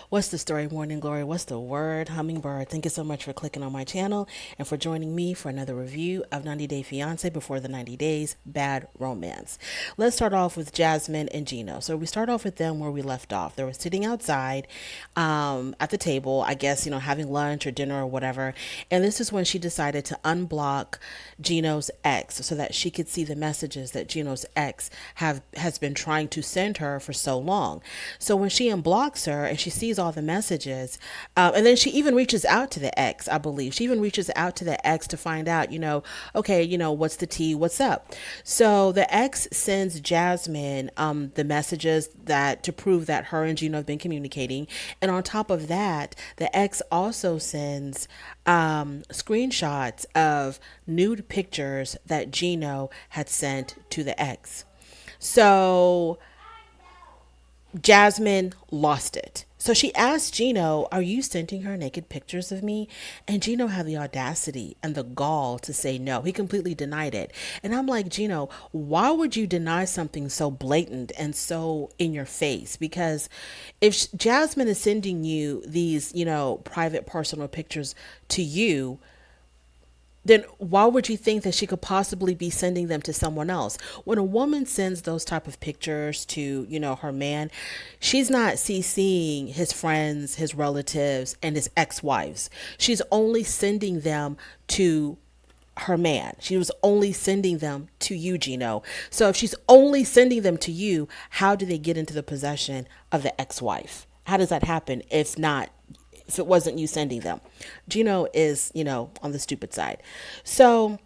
What's the story, Morning Glory? What's the word, Hummingbird? Thank you so much for clicking on my channel and for joining me for another review of 90 Day Fiancé Before the 90 Days, Bad Romance. Let's start off with Jasmine and Gino. So we start off with them where we left off. They were sitting outside at the table, I guess, having lunch or dinner or whatever. And this is when she decided to unblock Gino's ex so that she could see the messages that Gino's ex has been trying to send her for so long. So when she unblocks her and she sees all the messages, and then she even reaches out to the ex, I believe. She even reaches out to the ex to find out, okay, what's the tea, what's up? So the ex sends Jasmine the messages that to prove that her and Gino have been communicating. And on top of that, the ex also sends screenshots of nude pictures that Gino had sent to the ex. So Jasmine lost it. So she asked Gino, "Are you sending her naked pictures of me?" And Gino had the audacity and the gall to say no. He completely denied it. And I'm like, Gino, why would you deny something so blatant and so in your face? Because if Jasmine is sending you these, private personal pictures to you, then why would you think that she could possibly be sending them to someone else? When a woman sends those type of pictures to, her man, she's not CCing his friends, his relatives, and his ex-wives. She's only sending them to her man. She was only sending them to you, Gino. So if she's only sending them to you, how do they get into the possession of the ex-wife? How does that happen if it wasn't you sending them? Gino is, on the stupid side. So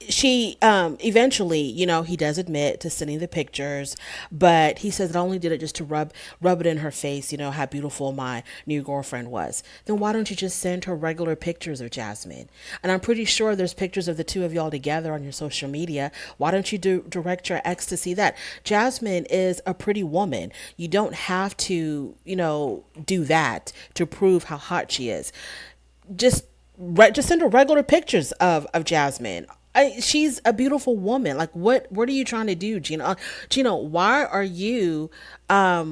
she eventually, he does admit to sending the pictures, but he says, I only did it just to rub it in her face, how beautiful my new girlfriend was. Then why don't you just send her regular pictures of Jasmine? And I'm pretty sure there's pictures of the two of y'all together on your social media. Why don't you direct your ex to see that? Jasmine is a pretty woman. You don't have to, do that to prove how hot she is. Just send her regular pictures of Jasmine. She's a beautiful woman. Like, what are you trying to do, Gino? Gino, why are you a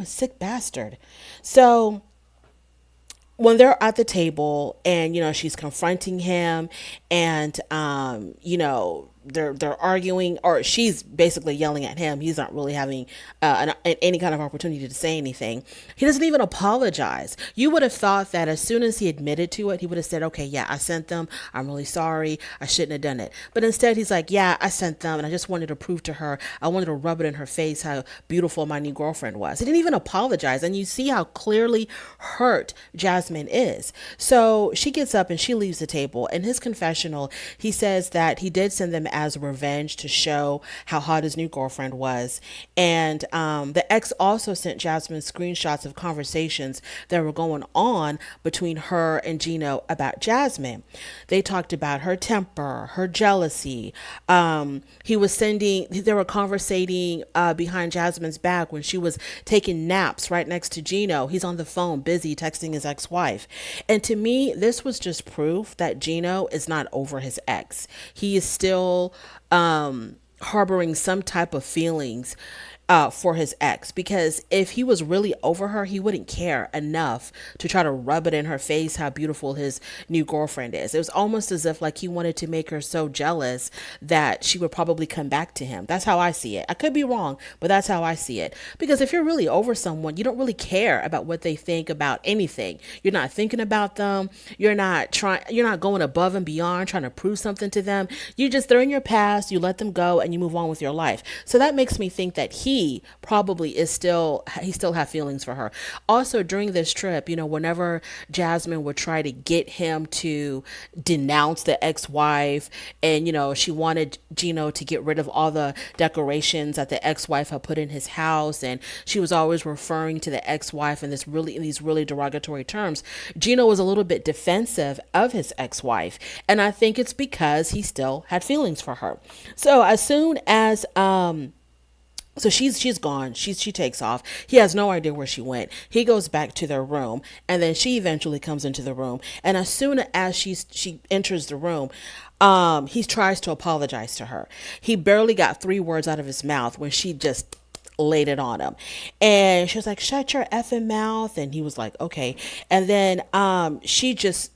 sick bastard? So when they're at the table and she's confronting him, and they're arguing, or she's basically yelling at him. He's not really having any kind of opportunity to say anything. He doesn't even apologize. You would have thought that as soon as he admitted to it, he would have said, okay, yeah, I sent them, I'm really sorry, I shouldn't have done it. But instead he's like, yeah, I sent them, and I just wanted to prove to her, I wanted to rub it in her face how beautiful my new girlfriend was. He didn't even apologize. And you see how clearly hurt Jasmine is. So she gets up and she leaves the table. In his confessional, he says that he did send them as revenge to show how hot his new girlfriend was. And the ex also sent Jasmine screenshots of conversations that were going on between her and Gino about Jasmine. They talked about her temper, her jealousy. They were conversating behind Jasmine's back when she was taking naps right next to Gino. He's on the phone, busy texting his ex-wife. And to me, this was just proof that Gino is not over his ex. He is still harboring some type of feelings for his ex, because if he was really over her, he wouldn't care enough to try to rub it in her face how beautiful his new girlfriend is. It was almost as if like he wanted to make her so jealous that she would probably come back to him. That's how I see it. I could be wrong, but that's how I see it. Because if you're really over someone, you don't really care about what they think about anything. You're not thinking about them. You're not going above and beyond trying to prove something to them. They're in your past, you let them go and you move on with your life. So that makes me think that he probably still have feelings for her. Also, during this trip, whenever Jasmine would try to get him to denounce the ex-wife, and she wanted Gino to get rid of all the decorations that the ex-wife had put in his house, and she was always referring to the ex-wife in these really derogatory terms, Gino was a little bit defensive of his ex-wife, and I think it's because he still had feelings for her. So as soon as so she's gone. She takes off. He has no idea where she went. He goes back to their room, and then she eventually comes into the room. And as soon as she enters the room, he tries to apologize to her. He barely got 3 words out of his mouth when she just laid it on him. And she was like, shut your effing mouth. And he was like, okay. And then she just,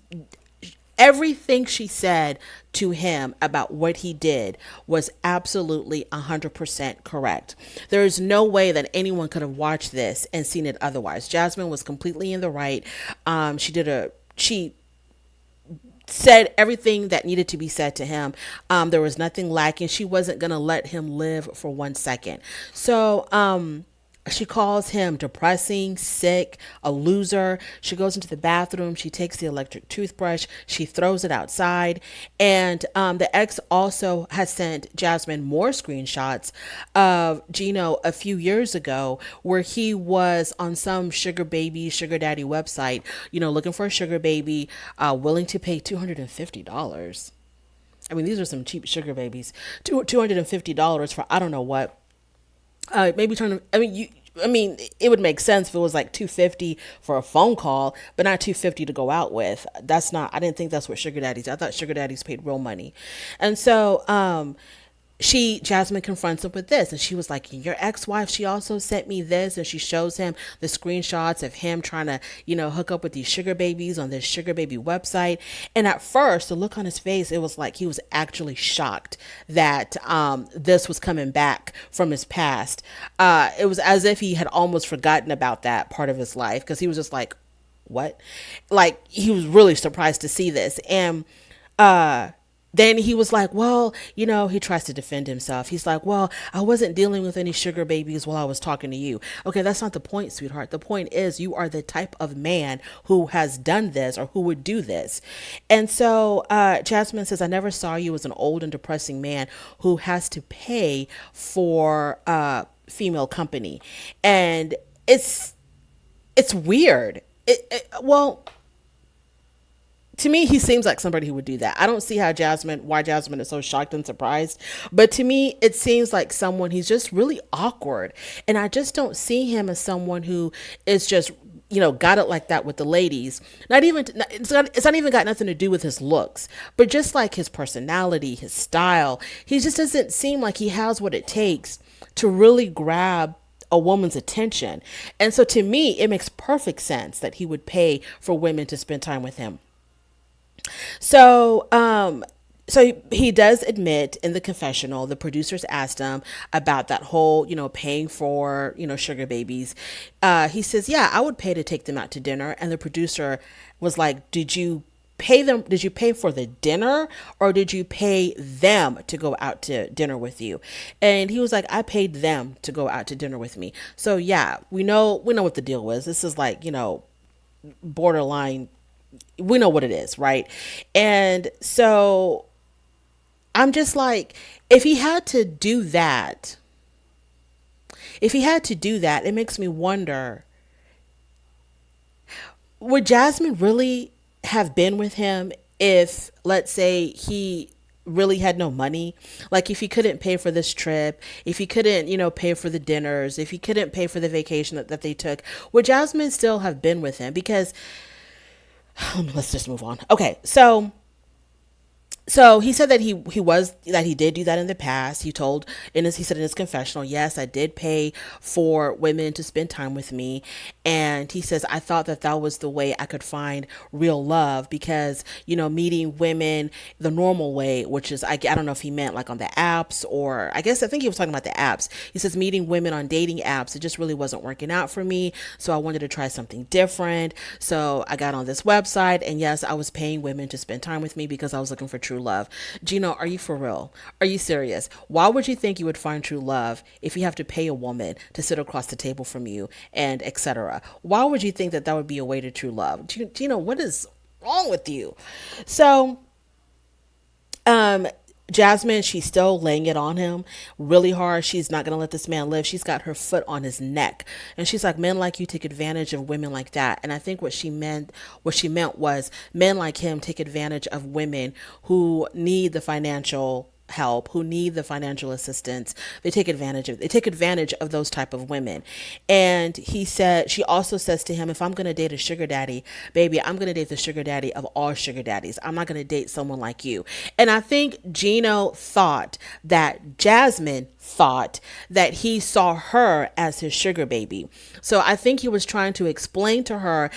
everything she said to him about what he did was absolutely 100% correct. There is no way that anyone could have watched this and seen it otherwise. Jasmine was completely in the right. She said everything that needed to be said to him. There was nothing lacking. She wasn't going to let him live for 1 second. So, she calls him depressing, sick, a loser. She goes into the bathroom. She takes the electric toothbrush. She throws it outside. And the ex also has sent Jasmine more screenshots of Gino a few years ago where he was on some sugar baby, sugar daddy website, looking for a sugar baby, willing to pay $250. I mean, these are some cheap sugar babies. $250 for I don't know what. Maybe turn. I mean, it would make sense if it was like $250 for a phone call, but not $250 to go out with. That's not. I didn't think that's what sugar daddies. I thought sugar daddies paid real money, and so Jasmine confronts him with this, and she was like, your ex-wife, she also sent me this, and she shows him the screenshots of him trying to, hook up with these sugar babies on this sugar baby website. And at first, the look on his face, it was like he was actually shocked that this was coming back from his past. It was as if he had almost forgotten about that part of his life, because he was just like, what? Like, he was really surprised to see this. And then he was like, well, he tries to defend himself. He's like, well, I wasn't dealing with any sugar babies while I was talking to you. Okay, that's not the point, sweetheart. The point is you are the type of man who has done this or who would do this. And so Jasmine says, I never saw you as an old and depressing man who has to pay for female company. And it's weird. Well, to me, he seems like somebody who would do that. I don't see why Jasmine is so shocked and surprised. But to me, it seems like he's just really awkward. And I just don't see him as someone who is just, got it like that with the ladies. It's not even got nothing to do with his looks, but just like his personality, his style. He just doesn't seem like he has what it takes to really grab a woman's attention. And so to me, it makes perfect sense that he would pay for women to spend time with him. So, he does admit in the confessional, the producers asked him about that whole, paying for, sugar babies. He says, yeah, I would pay to take them out to dinner. And the producer was like, did you pay for the dinner, or did you pay them to go out to dinner with you? And he was like, I paid them to go out to dinner with me. So yeah, we know what the deal was. This is like, borderline. We know what it is, right? And so I'm just like, if he had to do that, it makes me wonder, would Jasmine really have been with him if, let's say, he really had no money? Like, if he couldn't pay for this trip, if he couldn't, pay for the dinners, if he couldn't pay for the vacation that they took, would Jasmine still have been with him? Because let's just move on. Okay, so he said that he did do that in the past. He said in his confessional, yes, I did pay for women to spend time with me. And he says, I thought that was the way I could find real love, because, meeting women the normal way, which is, I don't know if he meant like on the apps, or I think he was talking about the apps. He says meeting women on dating apps, it just really wasn't working out for me. So I wanted to try something different. So I got on this website, and yes, I was paying women to spend time with me because I was looking for true love. Gino, are you for real? Are you serious? Why would you think you would find true love if you have to pay a woman to sit across the table from you and etc.? Why would you think that would be a way to true love? Gino, what is wrong with you? So, Jasmine, she's still laying it on him really hard. She's not going to let this man live. She's got her foot on his neck. And she's like, men like you take advantage of women like that. And I think what she meant was men like him take advantage of women who need the financial help, who need the financial assistance. They take advantage of those type of women. And she also says to him, if I'm going to date a sugar daddy, baby, I'm going to date the sugar daddy of all sugar daddies. I'm not going to date someone like you. And I think Gino thought that Jasmine thought that he saw her as his sugar baby. So I think he was trying to explain to her,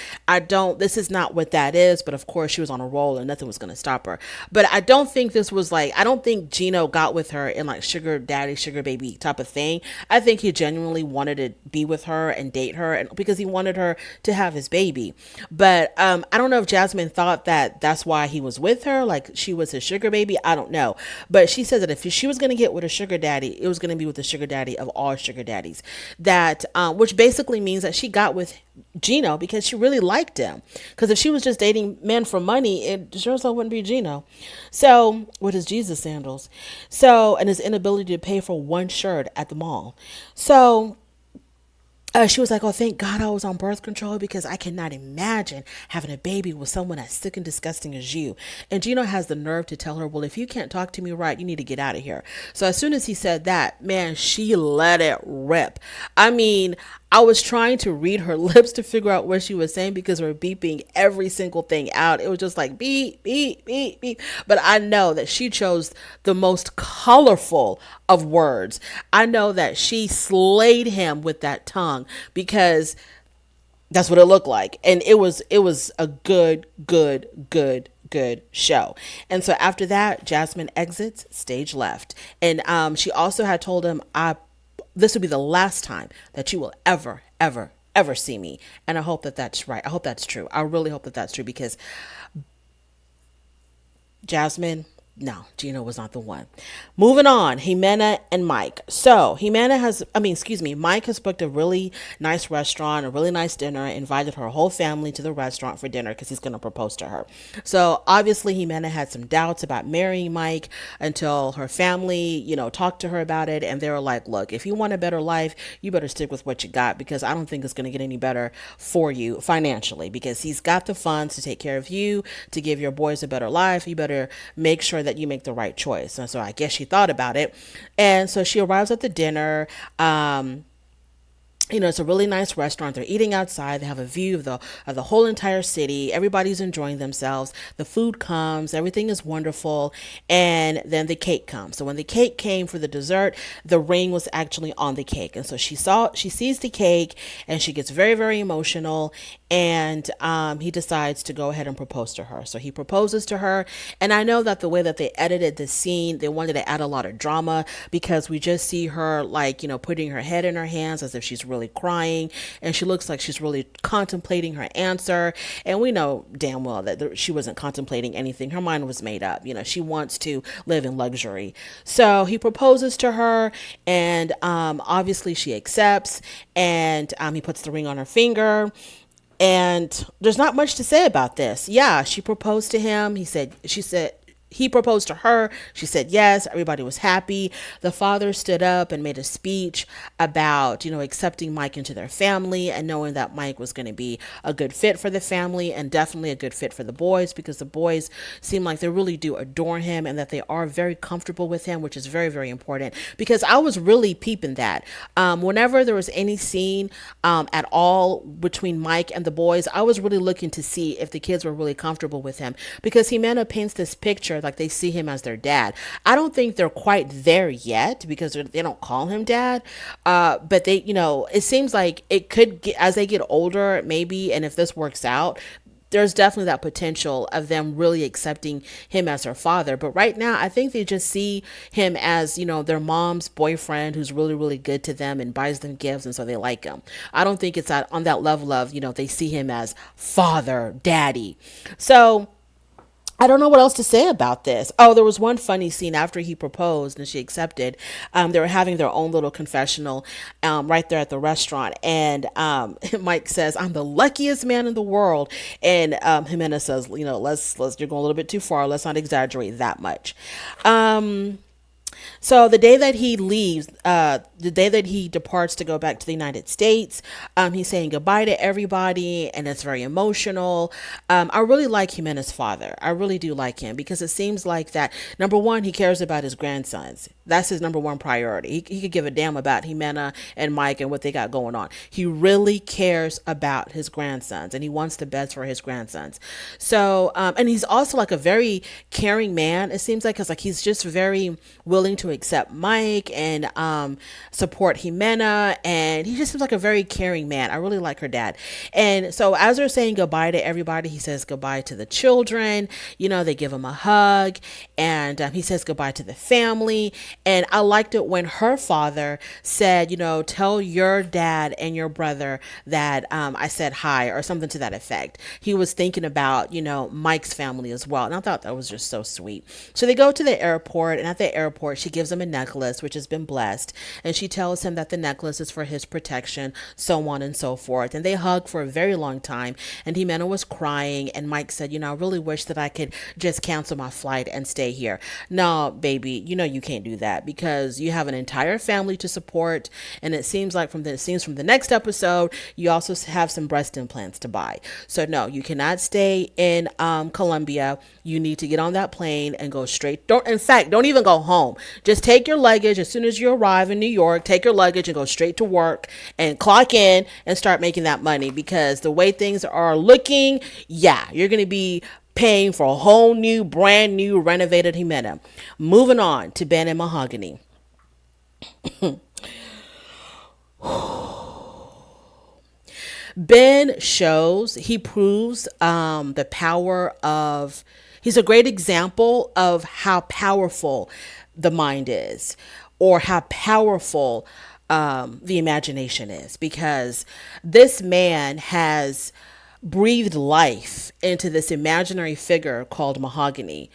this is not what that is. But of course, she was on a roll and nothing was going to stop her. But I don't think this was like, I don't think Gino got with her in like sugar daddy, sugar baby type of thing. I think he genuinely wanted to be with her and date her, and because he wanted her to have his baby. But I don't know if Jasmine thought that that's why he was with her, like she was his sugar baby. I don't know. But she said that if she was going to get with a sugar daddy, it was going to be with the sugar daddy of all sugar daddies. That which basically means that she got with Gino because she really liked him. Because if she was just dating men for money, it sure as hell wouldn't be Gino. So, with his Jesus sandals. So, and his inability to pay for one shirt at the mall. So, she was like, oh, thank God I was on birth control because I cannot imagine having a baby with someone as sick and disgusting as you. And Gino has the nerve to tell her, well, if you can't talk to me right, you need to get out of here. So as soon as he said that, man, she let it rip. I mean, I was trying to read her lips to figure out what she was saying because we're beeping every single thing out. It was just like beep, beep, beep, beep. But I know that she chose the most colorful of words. I know that she slayed him with that tongue because that's what it looked like. And it was a good show. And so after that, Jasmine exits stage left. And she also had told him, this will be the last time that you will ever see me. And I hope that that's right. I hope that's true. I really hope that that's true because Jasmine, no, Gino was not the one. Moving on, Ximena and Mike. So Mike has booked a really nice restaurant, a really nice dinner, invited her whole family to the restaurant for dinner because he's going to propose to her. So obviously Ximena had some doubts about marrying Mike until her family, talked to her about it. And they were like, look, if you want a better life, you better stick with what you got because I don't think it's going to get any better for you financially because he's got the funds to take care of you, to give your boys a better life. You better make sure that you make the right choice. And so I guess she thought about it. And so she arrives at the dinner. It's a really nice restaurant. They're eating outside. They have a view of the whole entire city. Everybody's enjoying themselves. The food comes. Everything is wonderful. And then the cake comes. So when the cake came for the dessert, the ring was actually on the cake. And so she sees the cake and she gets very, very emotional. And he decides to go ahead and propose to her. So he proposes to her. And I know that the way that they edited the scene, they wanted to add a lot of drama because we just see her putting her head in her hands as if she's really crying. And she looks like she's really contemplating her answer. And we know damn well that she wasn't contemplating anything. Her mind was made up. She wants to live in luxury. So he proposes to her and obviously she accepts and he puts the ring on her finger. And there's not much to say about this. Yeah, she proposed to him. He proposed to her. She said yes. Everybody was happy. The father stood up and made a speech about, accepting Mike into their family and knowing that Mike was going to be a good fit for the family and definitely a good fit for the boys because the boys seem like they really do adore him and that they are very comfortable with him, which is very, very important because I was really peeping that. Whenever there was any scene at all between Mike and the boys, I was really looking to see if the kids were really comfortable with him because Ximena paints this picture like they see him as their dad. I don't think they're quite there yet because they don't call him dad. But they, it seems like it could get, as they get older, maybe, and if this works out, there's definitely that potential of them really accepting him as their father. But right now, I think they just see him as, their mom's boyfriend who's really, really good to them and buys them gifts. And so they like him. I don't think it's on that level of, they see him as father, daddy. So I don't know what else to say about this. Oh, there was one funny scene after he proposed and she accepted. They were having their own little confessional right there at the restaurant. And Mike says, I'm the luckiest man in the world. And Ximena says, let's you're going a little bit too far. Let's not exaggerate that much. So the day that he leaves, the day that he departs to go back to the United States, he's saying goodbye to everybody, and it's very emotional. I really like Ximena's father. I really do like him because it seems like that, number one, he cares about his grandsons. That's his number one priority. He could give a damn about Ximena and Mike and what they got going on. He really cares about his grandsons, and he wants the best for his grandsons. So, and he's also like a very caring man. It seems like, cause like he's just very willing to accept Mike and support Ximena, and he just seems like a very caring man. I really like her dad. And so as they're saying goodbye to everybody, he says goodbye to the children. You know, they give him a hug, and he says goodbye to the family. And I liked it when her father said, you know, tell your dad and your brother that I said hi, or something to that effect. He was thinking about, you know, Mike's family as well. And I thought that was just so sweet. So they go to the airport, and at the airport, she gives him a necklace, which has been blessed. And she tells him that the necklace is for his protection, so on and so forth. And they hug for a very long time. And Ximena was crying. And Mike said, you know, I really wish that I could just cancel my flight and stay here. No, baby, you know, you can't do that because you have an entire family to support. And it seems like from the next episode, you also have some breast implants to buy. So no, you cannot stay in Colombia. You need to get on that plane and go straight. Don't even go home. Just take your luggage as soon as you arrive in New York. Take your luggage and go straight to work and clock in and start making that money, because the way things are looking, yeah, you're going to be paying for a whole new, brand new, renovated Ximena. Moving on to Ben and Mahogany. Ben he proves the power of, he's a great example of how powerful the mind is, or how powerful the imagination is, because this man has breathed life into this imaginary figure called Mahogany.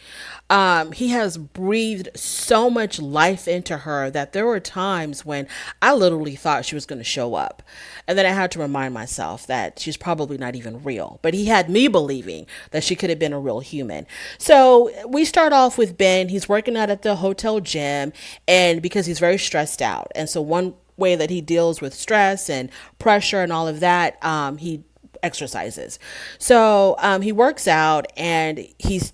He has breathed so much life into her that there were times when I literally thought she was going to show up. And then I had to remind myself that she's probably not even real. But he had me believing that she could have been a real human. So we start off with Ben. He's working out at the hotel gym, and because he's very stressed out. And so one way that he deals with stress and pressure and all of that, he exercises. So he works out, and he's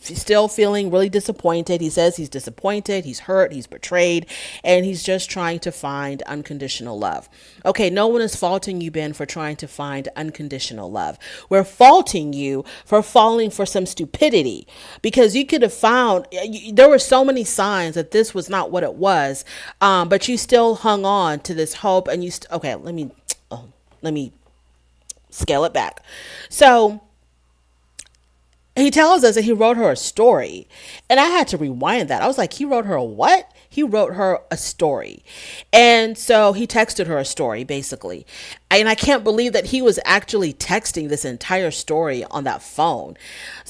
still feeling really disappointed. He says he's disappointed, he's hurt, he's betrayed, and he's just trying to find unconditional love. Okay, no one is faulting you, Ben, for trying to find unconditional love. We're faulting you for falling for some stupidity, because you could have found, there were so many signs that this was not what it was, but you still hung on to this hope, and okay, let me scale it back. So he tells us that he wrote her a story, and I had to rewind that. I was like, he wrote her a what? He wrote her a story. And so he texted her a story, basically. And I can't believe that he was actually texting this entire story on that phone.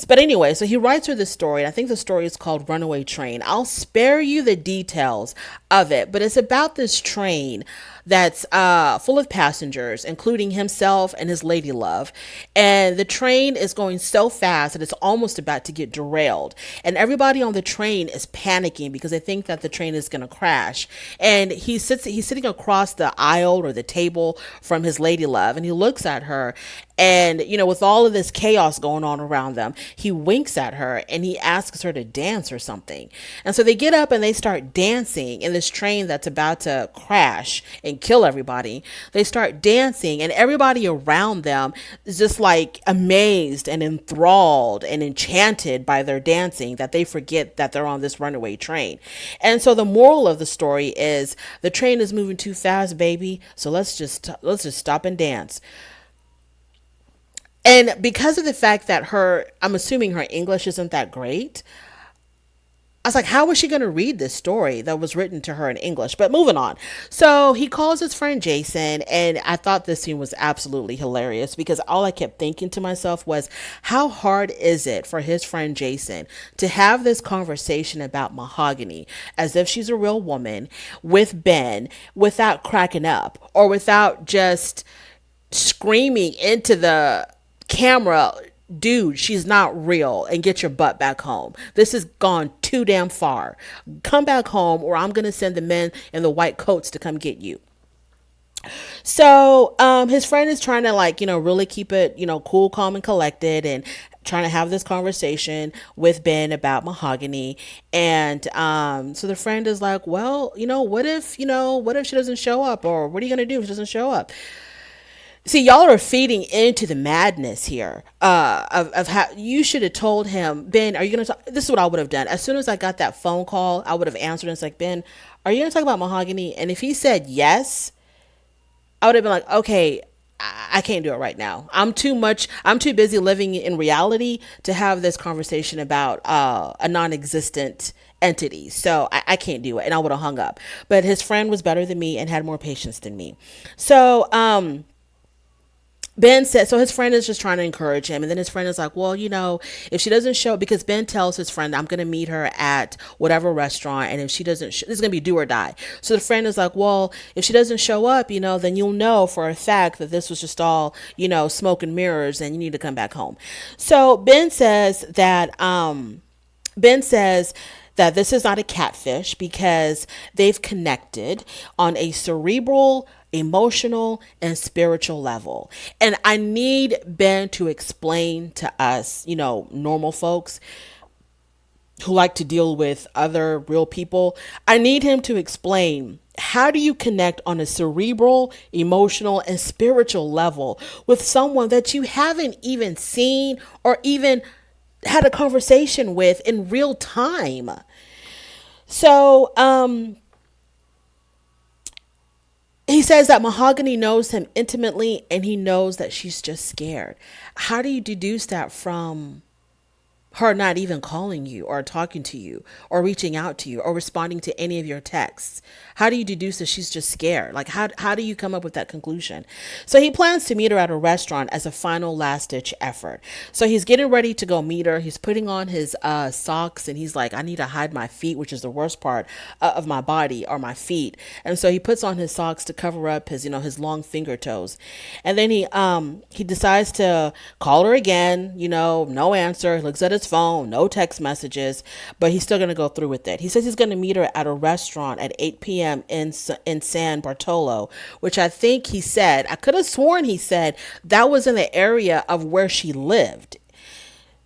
But anyway, so he writes her this story. I think the story is called Runaway Train. I'll spare you the details of it, but it's about this train that's full of passengers, including himself and his lady love. And the train is going so fast that it's almost about to get derailed. And everybody on the train is panicking because they think that the train is going to crash. And he's sitting across the aisle or the table from his lady love, and he looks at her, and you know, with all of this chaos going on around them, he winks at her and he asks her to dance or something. And so they get up and they start dancing in this train that's about to crash and kill everybody. They start dancing, and everybody around them is just like amazed and enthralled and enchanted by their dancing, that they forget that they're on this runaway train. And so the moral of the story is, the train is moving too fast, baby, so let's just stop and dance. And because of the fact that I'm assuming her English isn't that great, I was like, how was she going to read this story that was written to her in English? But moving on. So he calls his friend Jason, and I thought this scene was absolutely hilarious, because all I kept thinking to myself was, how hard is it for his friend Jason to have this conversation about Mahogany as if she's a real woman with Ben, without cracking up, or without just screaming into the camera, dude, she's not real, and get your butt back home. This has gone too too damn far. Come back home or I'm going to send the men in the white coats to come get you. So his friend is trying to like, really keep it, cool, calm, and collected, and trying to have this conversation with Ben about mahogany. And so the friend is like, well, what if she doesn't show up, or what are you gonna do if she doesn't show up? See, y'all are feeding into the madness here of how you should have told him, Ben, are you going to talk? This is what I would have done. As soon as I got that phone call, I would have answered, and it's like, Ben, are you going to talk about mahogany? And if he said yes, I would have been like, okay, I can't do it right now. I'm too busy living in reality to have this conversation about a non-existent entity. So I can't do it. And I would have hung up. But his friend was better than me and had more patience than me. So, Ben said, so his friend is just trying to encourage him. And then his friend is like, well, if she doesn't show, because Ben tells his friend, I'm going to meet her at whatever restaurant. And if she doesn't, it's going to be do or die. So the friend is like, well, if she doesn't show up, then you'll know for a fact that this was just all, smoke and mirrors and you need to come back home. So Ben says that this is not a catfish because they've connected on a cerebral, emotional, and spiritual level. And I need Ben to explain to us, normal folks who like to deal with other real people. I need him to explain, how do you connect on a cerebral, emotional, and spiritual level with someone that you haven't even seen or even had a conversation with in real time? So, he says that mahogany knows him intimately and he knows that she's just scared. How do you deduce that from her not even calling you or talking to you or reaching out to you or responding to any of your texts? How do you deduce that she's just scared? Like, how do you come up with that conclusion? So he plans to meet her at a restaurant as a final last ditch effort. So he's getting ready to go meet her. He's putting on his socks and he's like, I need to hide my feet, which is the worst part of my body, or my feet. And so he puts on his socks to cover up his, his long finger toes. And then he decides to call her again, no answer. He looks at his phone, no text messages, but he's still going to go through with it. He says he's going to meet her at a restaurant at 8 p.m. in San Bartolo, which I think he said, I could have sworn he said that was in the area of where she lived.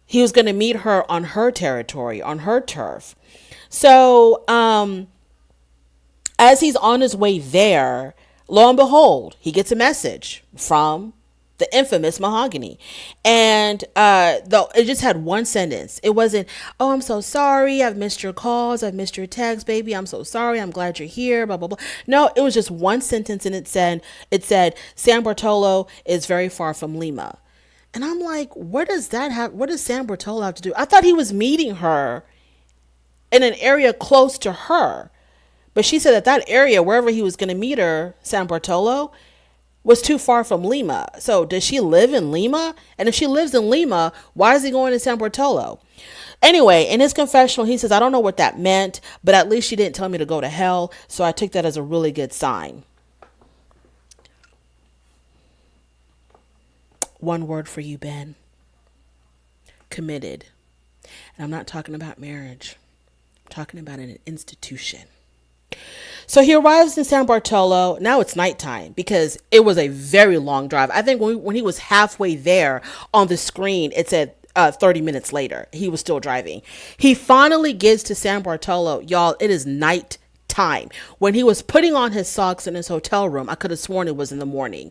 He was going to meet her on her territory, on her turf. So, as he's on his way there, lo and behold, he gets a message from the infamous mahogany. And though it just had one sentence. It wasn't, oh, I'm so sorry, I've missed your calls, I've missed your texts, baby, I'm so sorry, I'm glad you're here, blah blah blah. No, it was just one sentence, and it said San Bartolo is very far from Lima. And I'm like, what does San Bartolo have to do? I thought he was meeting her in an area close to her. But she said that area, wherever he was going to meet her, San Bartolo, was too far from Lima. So does she live in Lima? And if she lives in Lima, why is he going to San Bartolo? Anyway, in his confessional, he says, I don't know what that meant, but at least she didn't tell me to go to hell. So I took that as a really good sign. One word for you, Ben. Committed. And I'm not talking about marriage. I'm talking about an institution. So he arrives in San Bartolo. Now it's nighttime because it was a very long drive. I think when he was halfway there on the screen, it said 30 minutes later. He was still driving. He finally gets to San Bartolo. Y'all, it is night time. When he was putting on his socks in his hotel room, I could have sworn it was in the morning.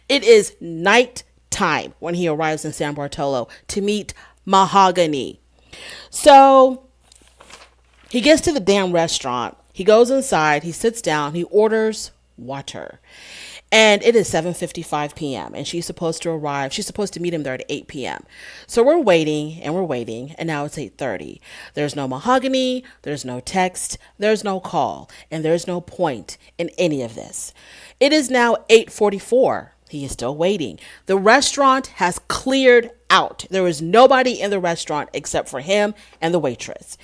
It is night time when he arrives in San Bartolo to meet mahogany. So he gets to the damn restaurant. He goes inside, he sits down, he orders water. And it is 7:55 p.m. and she's supposed to arrive. She's supposed to meet him there at 8 p.m. So we're waiting, and now it's 8:30. There's no mahogany, there's no text, there's no call, and there's no point in any of this. It is now 8:44. He is still waiting. The restaurant has cleared out. There is nobody in the restaurant except for him and the waitress.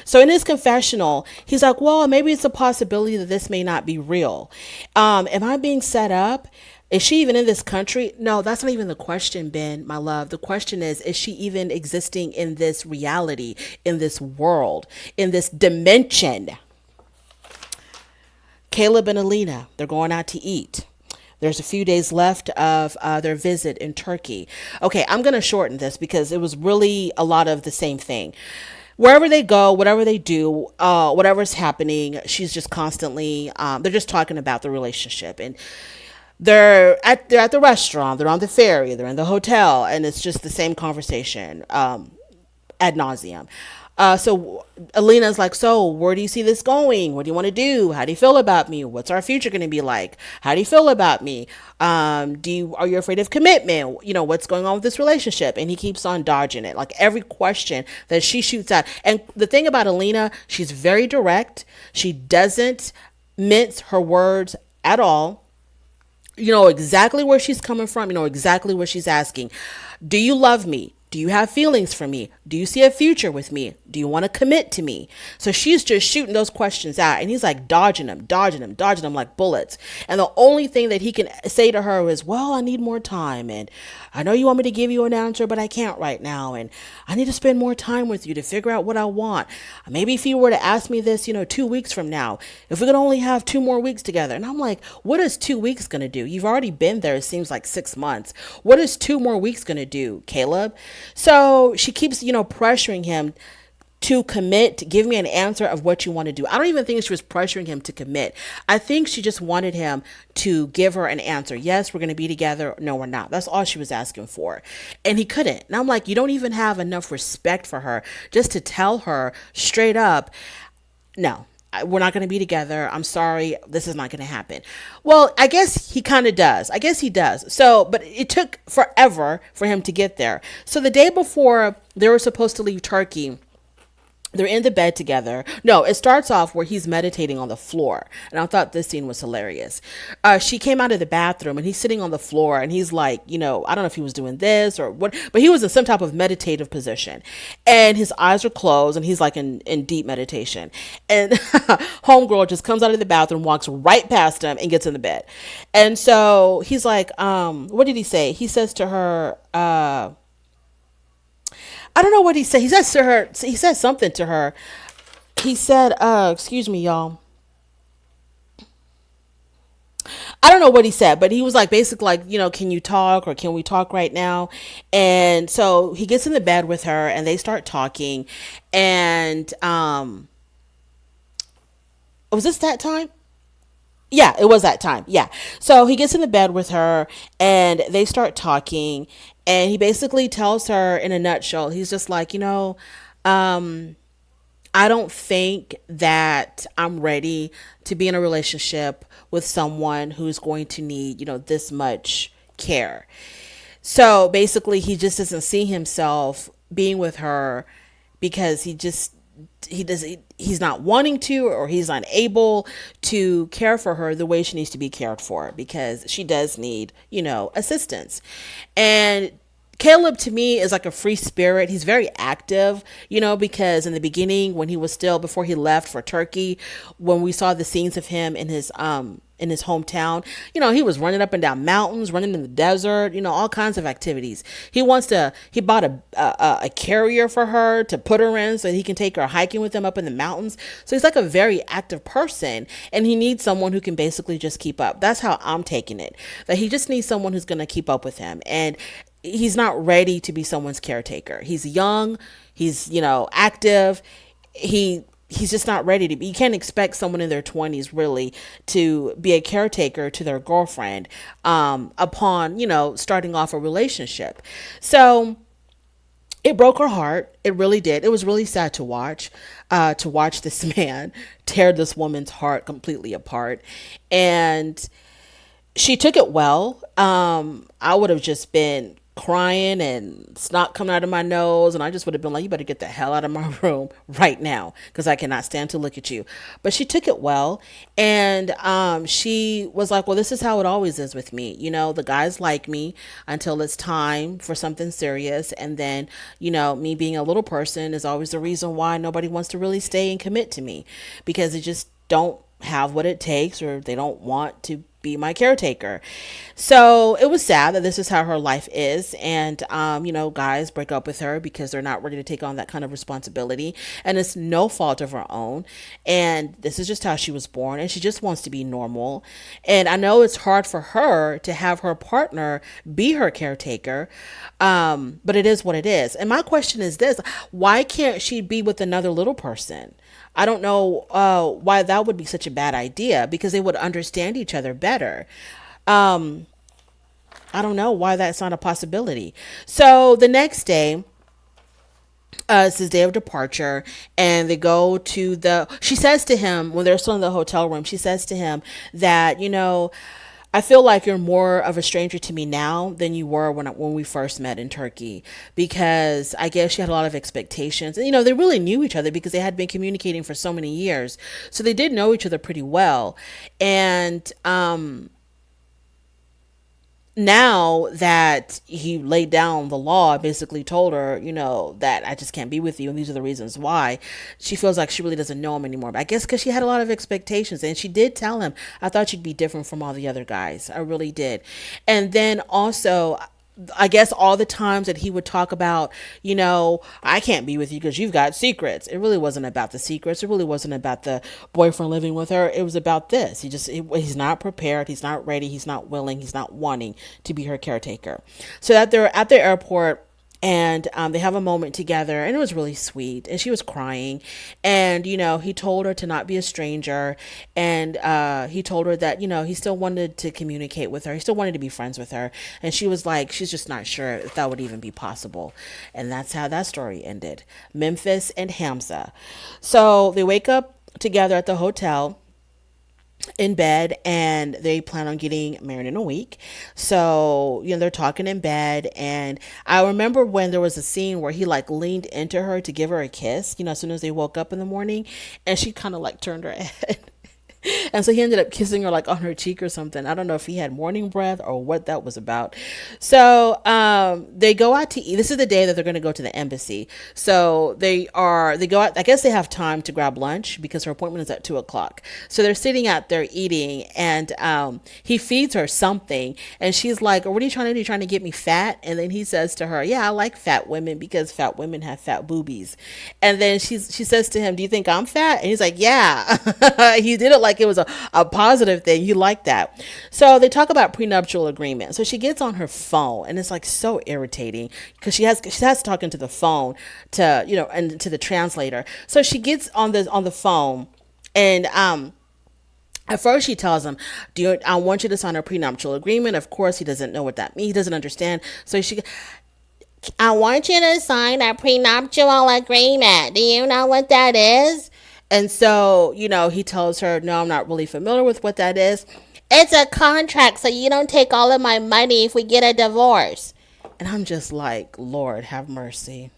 So in his confessional, he's like, well, maybe it's a possibility that this may not be real. Am I being set up? Is she even in this country? No, that's not even the question, Ben, my love. The question is she even existing in this reality, in this world, in this dimension? Caleb and Alina, they're going out to eat. There's a few days left of their visit in Turkey. Okay, I'm going to shorten this because it was really a lot of the same thing. Wherever they go, whatever they do, whatever's happening, she's just constantly, they're just talking about the relationship. And they're at the restaurant, they're on the ferry, they're in the hotel, and it's just the same conversation ad nauseum. So Alina's like, so where do you see this going? What do you want to do? How do you feel about me? What's our future going to be like? How do you feel about me? Are you afraid of commitment? What's going on with this relationship? And he keeps on dodging it. Like every question that she shoots out. And the thing about Alina, she's very direct. She doesn't mince her words at all. You know exactly where she's coming from. You know exactly what she's asking. Do you love me? Do you have feelings for me? Do you see a future with me? Do you want to commit to me? So she's just shooting those questions out. And he's like dodging them like bullets. And the only thing that he can say to her is, well, I need more time. And I know you want me to give you an answer, but I can't right now. And I need to spend more time with you to figure out what I want. Maybe if you were to ask me this, 2 weeks from now, if we could only have 2 more weeks together. And I'm like, what is 2 weeks going to do? You've already been there. It seems like 6 months. What is 2 more weeks going to do, Caleb? So she keeps, pressuring him to commit, give me an answer of what you want to do. I don't even think she was pressuring him to commit. I think she just wanted him to give her an answer. Yes, we're going to be together. No, we're not. That's all she was asking for. And he couldn't. And I'm like, you don't even have enough respect for her just to tell her straight up, no, we're not going to be together. I'm sorry. This is not going to happen. Well, I guess he kind of does. I guess he does. So, but it took forever for him to get there. So the day before they were supposed to leave Turkey, they're in the bed together. No, it starts off where he's meditating on the floor. And I thought this scene was hilarious. She came out of the bathroom and he's sitting on the floor and he's like, I don't know if he was doing this or what, but he was in some type of meditative position. And his eyes are closed and he's like in deep meditation. And homegirl just comes out of the bathroom, walks right past him and gets in the bed. And so he's like, what did he say? He says to her, I don't know what he said. He says to her, he said something to her. He said, excuse me, y'all. I don't know what he said, but he was like, basically like, can you talk or can we talk right now? And so he gets in the bed with her and they start talking. And, was this that time? Yeah, it was that time. Yeah. So he gets in the bed with her and they start talking and he basically tells her in a nutshell, he's just like, I don't think that I'm ready to be in a relationship with someone who's going to need, this much care. So basically he just doesn't see himself being with her because he's not wanting to, or he's unable to care for her the way she needs to be cared for because she does need, assistance. And Caleb to me is like a free spirit. He's very active, because in the beginning when he was still, before he left for Turkey, when we saw the scenes of him in his hometown, he was running up and down mountains, running in the desert, all kinds of activities. He bought a carrier for her to put her in so he can take her hiking with him up in the mountains. So he's like a very active person and he needs someone who can basically just keep up. That's how I'm taking it, that he just needs someone who's going to keep up with him. And he's not ready to be someone's caretaker. He's young, he's, active. He's just not ready to be. You can't expect someone in their 20s really to be a caretaker to their girlfriend upon, starting off a relationship. So it broke her heart. It really did. It was really sad to watch this man tear this woman's heart completely apart. And she took it well. I would have just been crying and snot coming out of my nose, and I just would have been like, you better get the hell out of my room right now because I cannot stand to look at you. But she took it well, and she was like, well, this is how it always is with me. The guys like me until it's time for something serious, and then me being a little person is always the reason why nobody wants to really stay and commit to me, because they just don't have what it takes, or they don't want to be my caretaker. So it was sad that this is how her life is. And, guys break up with her because they're not ready to take on that kind of responsibility. And it's no fault of her own. And this is just how she was born. And she just wants to be normal. And I know it's hard for her to have her partner be her caretaker. But it is what it is. And my question is this: why can't she be with another little person? I don't know why that would be such a bad idea, because they would understand each other better. I don't know why that's not a possibility. So the next day, it's his day of departure, and they go to she says to him, when they're still in the hotel room, she says to him that, I feel like you're more of a stranger to me now than you were when we first met in Turkey, because I guess she had a lot of expectations. And, they really knew each other because they had been communicating for so many years. So they did know each other pretty well. And, now that he laid down the law, basically told her, that I just can't be with you, and these are the reasons why, she feels like she really doesn't know him anymore. But I guess because she had a lot of expectations, and she did tell him, I thought you'd be different from all the other guys. I really did. And then also, I guess all the times that he would talk about, I can't be with you because you've got secrets. It really wasn't about the secrets. It really wasn't about the boyfriend living with her. It was about this. He's not prepared. He's not ready. He's not willing. He's not wanting to be her caretaker. So that they're at the airport, and they have a moment together, and it was really sweet, and she was crying, and he told her to not be a stranger, and he told her that he still wanted to communicate with her, he still wanted to be friends with her, and she was like, she's just not sure if that would even be possible. And that's how that story ended. Memphis and Hamza. So they wake up together at the hotel in bed, and they plan on getting married in a week. So they're talking in bed, and I remember when there was a scene where he leaned into her to give her a kiss, as soon as they woke up in the morning, and she kind of turned her head. And so he ended up kissing her on her cheek or something. I don't know if he had morning breath or what that was about. So they go out to eat. This is the day that they're going to go to the embassy. So they go out. I guess they have time to grab lunch because her appointment is at 2:00. So they're sitting out there eating, and he feeds her something, and she's like, "What are you trying to do? You trying to get me fat?" And then he says to her, "Yeah, I like fat women because fat women have fat boobies." And then she says to him, "Do you think I'm fat?" And he's like, "Yeah." He did it like it was a positive thing. You like that. So they talk about prenuptial agreement. So she gets on her phone, and it's so irritating because she has to talk into the phone to, and to the translator. So she gets on the phone, and at first she tells him, I want you to sign a prenuptial agreement. Of course, he doesn't know what that means. He doesn't understand. So I want you to sign a prenuptial agreement. Do you know what that is? And so, he tells her, no, I'm not really familiar with what that is. It's a contract, so you don't take all of my money if we get a divorce. And I'm just like, Lord, have mercy.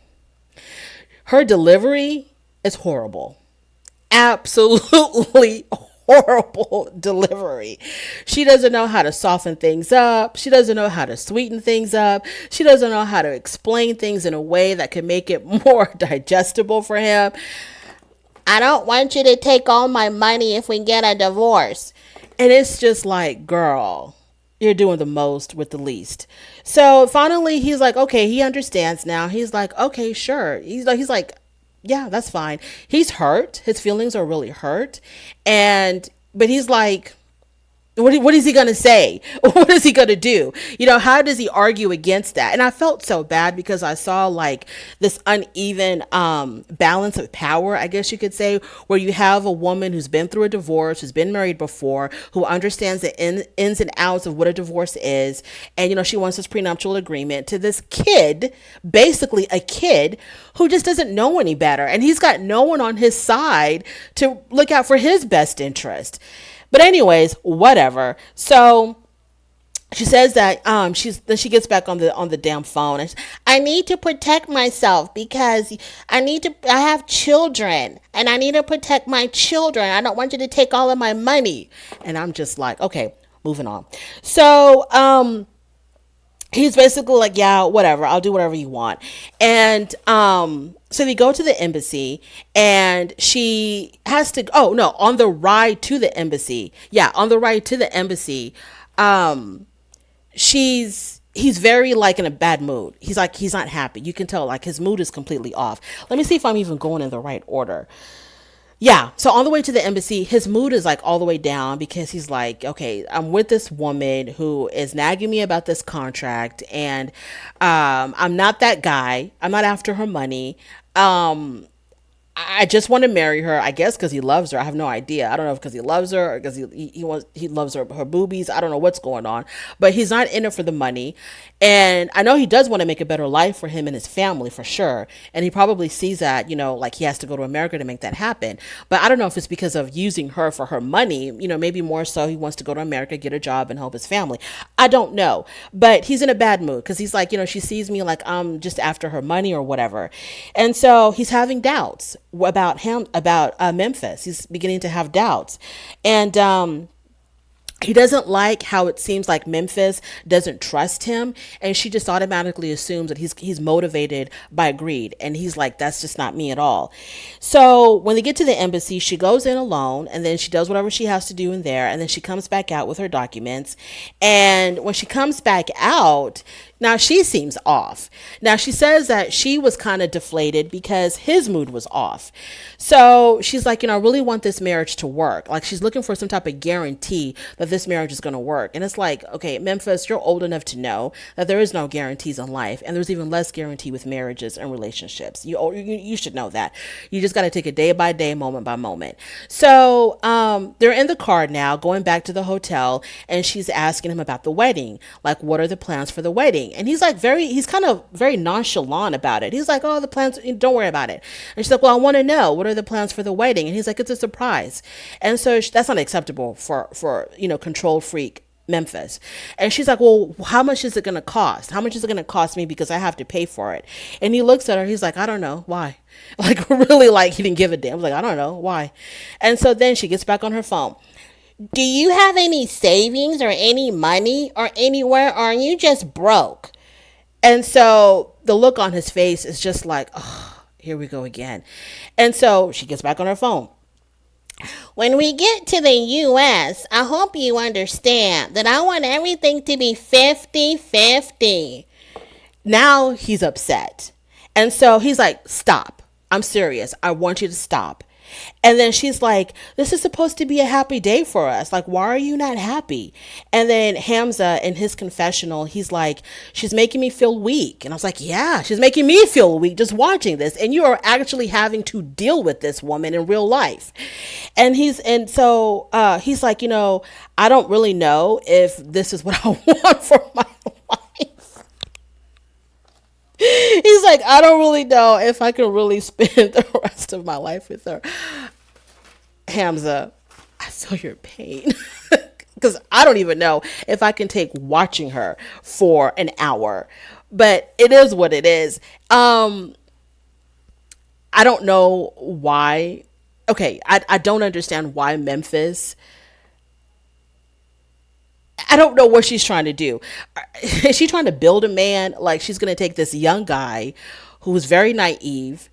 Her delivery is horrible. Absolutely horrible delivery. She doesn't know how to soften things up. She doesn't know how to sweeten things up. She doesn't know how to explain things in a way that can make it more digestible for him. I don't want you to take all my money if we get a divorce. And it's just like, girl, you're doing the most with the least. So finally he's like, okay, he understands now. He's like, okay, sure. He's like, yeah, that's fine. He's hurt. His feelings are really hurt. But he's like, what is he going to say? What is he going to do? How does he argue against that? And I felt so bad because I saw this uneven balance of power, I guess you could say, where you have a woman who's been through a divorce, who's been married before, who understands the ins and outs of what a divorce is. And, she wants this prenuptial agreement, to this kid, basically a kid who just doesn't know any better. And he's got no one on his side to look out for his best interest. But anyways, whatever. So she says that then she gets back on the damn phone, and I need to protect myself because I have children, and I need to protect my children. I don't want you to take all of my money. And I'm just like, okay, moving on. So he's basically like, yeah, whatever, I'll do whatever you want. And so they go to the embassy, and she has to, oh no, on the ride to the embassy, yeah, on the ride to the embassy, um he's very like in a bad mood. He's like, he's not happy. You can tell like his mood is completely off. Let me see if I'm even going in the right order. Yeah. So on the way to the embassy, his mood is like all the way down because he's like, okay, I'm with this woman who is nagging me about this contract, and I'm not that guy. I'm not after her money. Um, I just want to marry her, I guess, because he loves her. I have no idea. I don't know if because he loves her or because he loves her boobies. I don't know what's going on, but he's not in it for the money. And I know he does want to make a better life for him and his family for sure. And he probably sees that, like he has to go to America to make that happen. But I don't know if it's because of using her for her money. Maybe more so he wants to go to America, get a job, and help his family. I don't know, but he's in a bad mood because he's like, she sees me like I'm just after her money or whatever, and so he's having doubts about him, about Memphis. He's beginning to have doubts, and he doesn't like how it seems like Memphis doesn't trust him, and she just automatically assumes that he's motivated by greed, and he's like, that's just not me at all. So when they get to the embassy, she goes in alone, and then she does whatever she has to do in there, and then she comes back out with her documents. And when she comes back out, now she seems off. Now she says that she was kind of deflated because his mood was off. So she's like, I really want this marriage to work. Like she's looking for some type of guarantee that this marriage is going to work. And it's like, okay, Memphis, you're old enough to know that there is no guarantees in life, and there's even less guarantee with marriages and relationships. You should know that. You just got to take it day by day, moment by moment. So they're in the car now, going back to the hotel, and she's asking him about the wedding. Like, what are the plans for the wedding? And he's like he's kind of very nonchalant about it. He's like, oh, the plans, don't worry about it. And she's like, well, I want to know, what are the plans for the wedding? And he's like, it's a surprise. And so that's not acceptable for control freak Memphis. And she's like, well, how much is it going to cost? How much is it going to cost me, because I have to pay for it? And he looks at her, he's like, I don't know why. Like really, like he didn't give a damn. I was like, I don't know why. And so then she gets back on her phone. Do you have any savings or any money or anywhere, or are you just broke? And so the look on his face is just like, oh, here we go again. And so she gets back on her phone. When we get to the U.S., I hope you understand that I want everything to be 50-50. Now he's upset. And so he's like, stop. I'm serious. I want you to stop. And then she's like, this is supposed to be a happy day for us. Like, why are you not happy? And then Hamza, in his confessional, he's like, she's making me feel weak. And I was like, yeah, she's making me feel weak just watching this. And you are actually having to deal with this woman in real life. And so he's like, I don't really know if this is what I want for my life. He's like, I don't really know if I can really spend the rest of my life with her. Hamza, I feel your pain. Because I don't even know if I can take watching her for an hour. But it is what it is. I don't know why. Okay, I don't understand why Memphis. I don't know what she's trying to do. Is she trying to build a man? Like she's going to take this young guy who's very naive,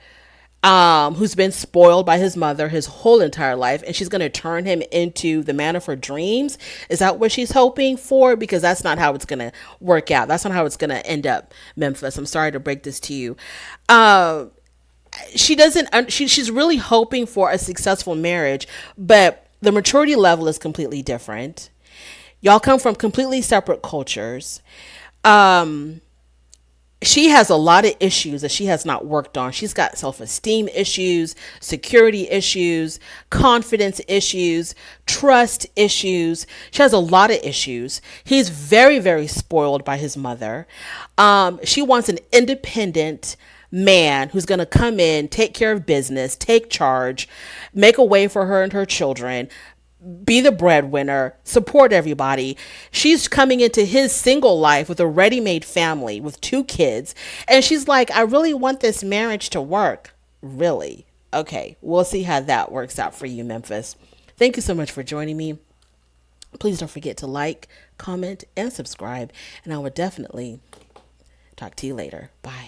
who's been spoiled by his mother his whole entire life, and she's going to turn him into the man of her dreams? Is that what she's hoping for? Because that's not how it's going to work out. That's not how it's going to end up, Memphis. I'm sorry to break this to you. She's really hoping for a successful marriage, but the maturity level is completely different. Y'all come from completely separate cultures. She has a lot of issues that she has not worked on. She's got self-esteem issues, security issues, confidence issues, trust issues. She has a lot of issues. He's very, very spoiled by his mother. She wants an independent man who's going to come in, take care of business, take charge, make a way for her and her children, be the breadwinner, support everybody. She's coming into his single life with a ready-made family with 2 kids. And she's like, I really want this marriage to work. Really? Okay, we'll see how that works out for you, Memphis. Thank you so much for joining me. Please don't forget to like, comment, and subscribe. And I will definitely talk to you later. Bye.